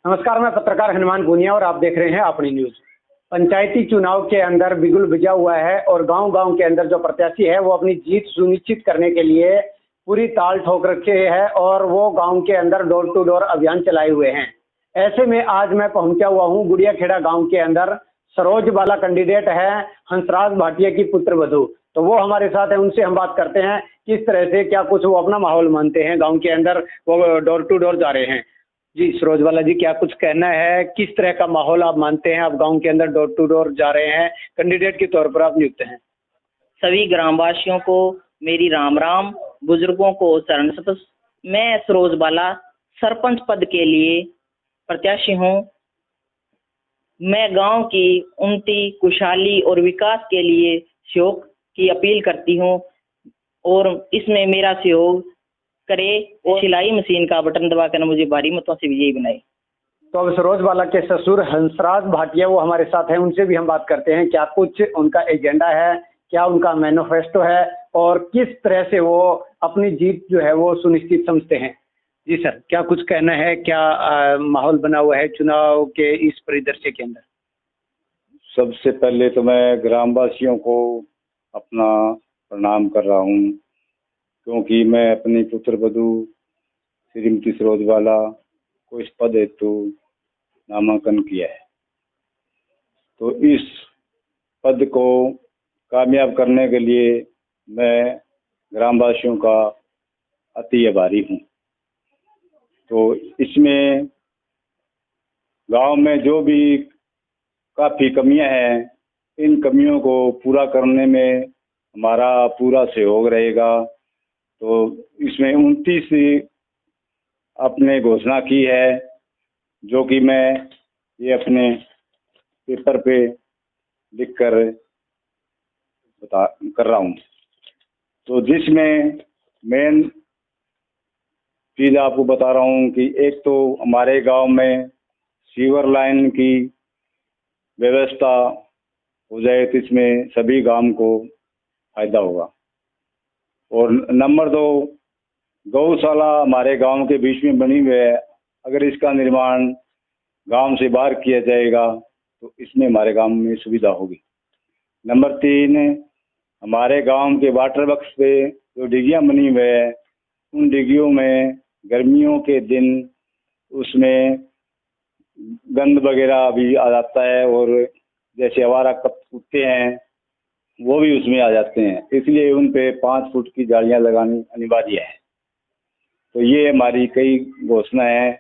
नमस्कार, मैं पत्रकार हनुमान गुनिया और आप देख रहे हैं अपनी न्यूज। पंचायती चुनाव के अंदर बिगुल भिजा हुआ है और गांव-गांव के अंदर जो प्रत्याशी है वो अपनी जीत सुनिश्चित करने के लिए पूरी ताल ठोक रखे है और वो गांव के अंदर डोर टू डोर अभियान चलाए हुए हैं। ऐसे में आज मैं पहुंचा हुआ हूं गुड़ियाखेड़ा गांव के अंदर। सरोज बाला कैंडिडेट है हंसराज भाटिया की पुत्रवधू, तो वो हमारे साथ है, उनसे हम बात करते हैं किस तरह से क्या कुछ वो अपना माहौल मानते हैं। गाँव के अंदर वो डोर टू डोर जा रहे हैं। जी सरोजबाला जी, क्या कुछ कहना है, किस तरह का माहौल आप मानते हैं? आप गांव के अंदर डोर टू डोर जा रहे हैं, कैंडिडेट के तौर पर आप नियुक्त हैं। सभी ग्रामवासियों को मेरी राम राम, बुजुर्गों को शरण शपथ। मैं सरोजबाला सरपंच पद के लिए प्रत्याशी हूँ। मैं गांव की उन्नति, खुशहाली और विकास के लिए सहयोग की अपील करती हूँ और इसमें मेरा सहयोग करे और सिलाई मशीन का बटन दबाकर मुझे भारी मतों से विजयी बनाए। तो अब सरोजबाला के ससुर हंसराज भाटिया वो हमारे साथ हैं, उनसे भी हम बात करते हैं। क्या कुछ उनका एजेंडा है, क्या उनका मैनिफेस्टो है और किस तरह से वो अपनी जीत जो है वो सुनिश्चित समझते हैं। जी सर, क्या कुछ कहना है, क्या माहौल बना हुआ है चुनाव के इस परिदृश्य के अंदर? सबसे पहले तो मैं ग्रामवासियों को अपना प्रणाम कर रहा हूँ, क्योंकि मैं अपनी पुत्रवधू श्रीमती सरोजबाला को इस पद हेतु नामांकन किया है। तो इस पद को कामयाब करने के लिए मैं ग्रामवासियों का अति आभारी हूँ। तो इसमें गांव में जो भी काफ़ी कमियां हैं, इन कमियों को पूरा करने में हमारा पूरा सहयोग रहेगा। तो इसमें 29 आपने घोषणा की है, जो कि मैं ये अपने पेपर पे लिख कर कर रहा हूँ। तो जिसमें मेन चीज़ आपको बता रहा हूँ कि एक तो हमारे गांव में सीवर लाइन की व्यवस्था हो जाए, तो इसमें सभी गांव को फायदा होगा। और नंबर 2, गौशाला हमारे गांव के बीच में बनी हुई है, अगर इसका निर्माण गांव से बाहर किया जाएगा तो इसमें हमारे गांव में सुविधा होगी। नंबर 3, हमारे गांव के वाटर वर्क्स पे जो डिगियाँ बनी हुई है, उन डिगियों में गर्मियों के दिन उसमें गंद वगैरह भी आ जाता है और जैसे आवारा कुत्ते हैं वो भी उसमें आ जाते हैं, इसलिए उन पे 5 फुट की जालियां लगानी अनिवार्य है। तो ये हमारी कई घोषणा है।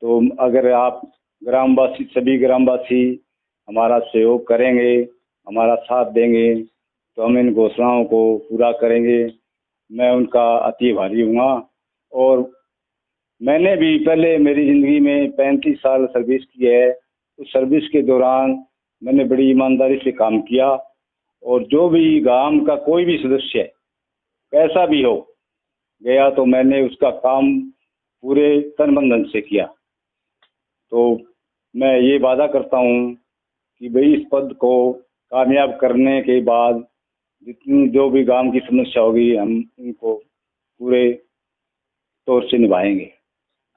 तो अगर आप ग्रामवासी, सभी ग्रामवासी हमारा सहयोग करेंगे, हमारा साथ देंगे, तो हम इन घोषणाओं को पूरा करेंगे। मैं उनका अति आभारी हूँ। और मैंने भी पहले मेरी ज़िंदगी में 35 साल सर्विस की है। उस सर्विस के दौरान मैंने बड़ी ईमानदारी से काम किया और जो भी गांव का कोई भी सदस्य कैसा भी हो गया तो मैंने उसका काम पूरे तन मन धन से किया। तो मैं ये वादा करता हूँ कि भाई इस पद को कामयाब करने के बाद जितनी जो भी गांव की समस्या होगी हम उनको पूरे तौर से निभाएंगे।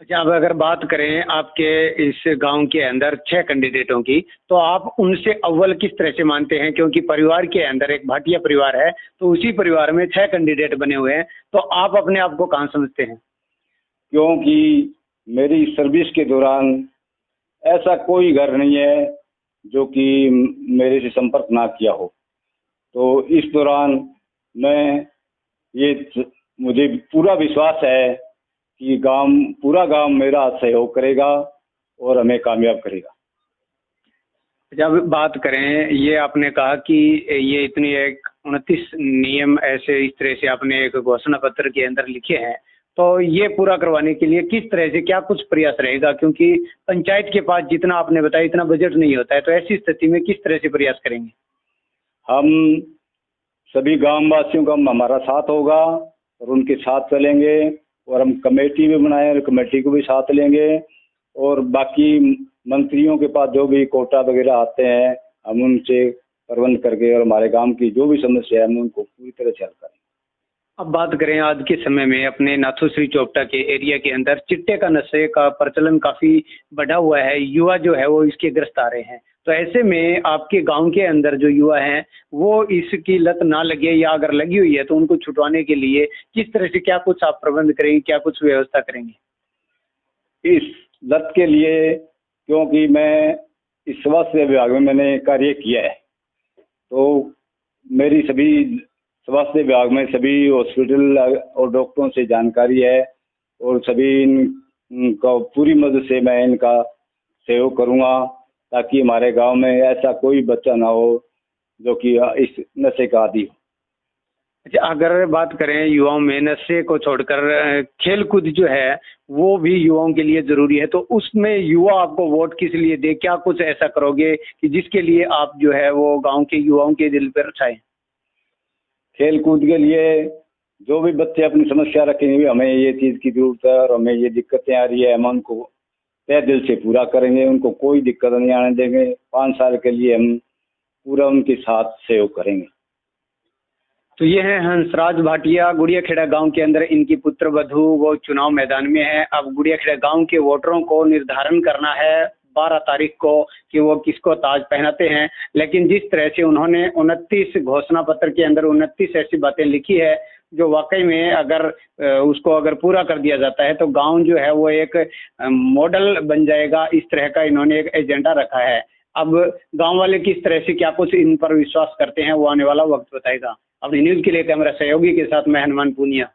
अच्छा, अब अगर बात करें आपके इस गांव के अंदर 6 कैंडिडेटों की, तो आप उनसे अव्वल किस तरह से मानते हैं? क्योंकि परिवार के अंदर एक भाटिया परिवार है, तो उसी परिवार में 6 कैंडिडेट बने हुए हैं, तो आप अपने आप को कहाँ समझते हैं? क्योंकि मेरी सर्विस के दौरान ऐसा कोई घर नहीं है जो कि मेरे से संपर्क ना किया हो। तो इस दौरान मुझे पूरा विश्वास है कि पूरा गांव मेरा सहयोग करेगा और हमें कामयाब करेगा। जब बात करें, ये आपने कहा कि ये इतनी एक 29 नियम ऐसे इस तरह से आपने एक घोषणा पत्र के अंदर लिखे हैं, तो ये पूरा करवाने के लिए किस तरह से क्या कुछ प्रयास रहेगा? क्योंकि पंचायत के पास जितना आपने बताया इतना बजट नहीं होता है, तो ऐसी स्थिति में किस तरह से प्रयास करेंगे? हम सभी गांववासियों का हमारा साथ होगा और उनके साथ चलेंगे और हम कमेटी भी बनाए और कमेटी को भी साथ लेंगे और बाकी मंत्रियों के पास जो भी कोटा वगैरह आते हैं हम उनसे प्रबंध करके और हमारे गांव की जो भी समस्या है हम उनको पूरी तरह से हल करेंगे। अब बात करें आज के समय में अपने नाथुश्री चोपटा के एरिया के अंदर चिट्टे का नशे का प्रचलन काफी बढ़ा हुआ है, युवा जो है वो इसके ग्रस्त आ रहे हैं। तो ऐसे में आपके गांव के अंदर जो युवा हैं वो इसकी लत ना लगे, या अगर लगी हुई है तो उनको छुटवाने के लिए किस तरह से क्या कुछ आप प्रबंध करेंगे, क्या कुछ व्यवस्था करेंगे? इस लत के लिए, क्योंकि मैं इस स्वास्थ्य विभाग में मैंने कार्य किया है, तो मेरी सभी स्वास्थ्य विभाग में सभी हॉस्पिटल और डॉक्टरों से जानकारी है, और सभी इनका पूरी मदद से मैं इनका सहयोग करूंगा, ताकि हमारे गांव में ऐसा कोई बच्चा ना हो जो कि इस नशे का आदी हो। अच्छा, अगर बात करें युवाओं में नशे को छोड़कर खेल कूद जो है वो भी युवाओं के लिए जरूरी है, तो उसमें युवा आपको वोट किस लिए दे, क्या कुछ ऐसा करोगे कि जिसके लिए आप जो है वो गांव के युवाओं के दिल पर छाए? खेल कूद के लिए जो भी बच्चे अपनी समस्या रखेंगे, हमें ये चीज़ की जरूरत है और हमें ये दिक्कतें आ रही है, हम उनको तय दिल से पूरा करेंगे, उनको कोई दिक्कत नहीं आने देंगे। 5 साल के लिए हम पूरा उनके साथ सहयोग करेंगे। तो ये है हंसराज भाटिया, गुड़ियाखेड़ा गांव के अंदर इनकी पुत्र वधू वो चुनाव मैदान में है। अब गुड़ियाखेड़ा गांव के वोटरों को निर्धारण करना है 12 तारीख को कि वो किसको ताज पहनाते हैं। लेकिन जिस तरह से उन्होंने 29 घोषणा पत्र के अंदर 29 ऐसी बातें लिखी है जो वाकई में अगर उसको अगर पूरा कर दिया जाता है तो गांव जो है वो एक मॉडल बन जाएगा। इस तरह का इन्होंने एक एजेंडा रखा है। अब गांव वाले किस तरह से क्या कुछ इन पर विश्वास करते हैं वो आने वाला वक्त बताएगा। अपनी न्यूज़ के लिए कैमरा सहयोगी के साथ मैं हनुमान पूनिया।